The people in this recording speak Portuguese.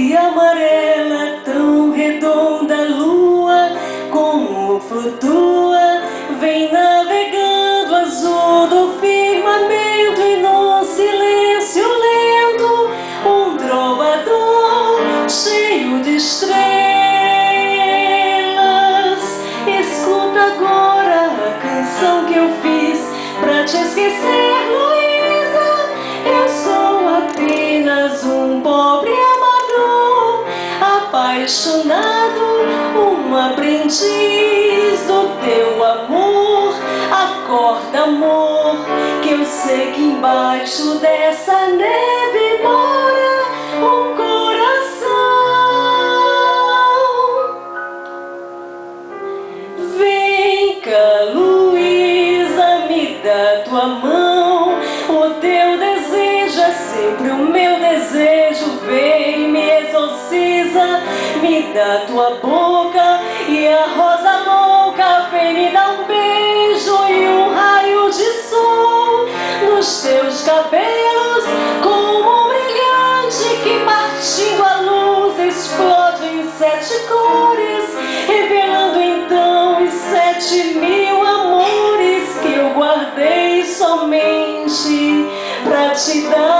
e amarela, tão redonda a lua, como flutua, vem navegando azul do firmamento, e no silêncio lento, um trovador cheio de estrelas. Escuta agora a canção que eu fiz pra te esquecer, Luísa. Eu sou apenas um pobre amador, apaixonado, um aprendiz do teu amor. Acorda, amor, que eu sei que embaixo dessa neve mora um coração. Vem cá, Luísa, me dá tua mão. O teu desejo é sempre o meu desejo. Vem, me exorciza, me dá tua boca e a rosa louca. Vem, me dá um beijo e um raio de sol nos teus cabelos, como um brilhante que, partindo a luz, explode em 7 cores, revelando então os 7.000 amores que eu guardei somente pra te dar.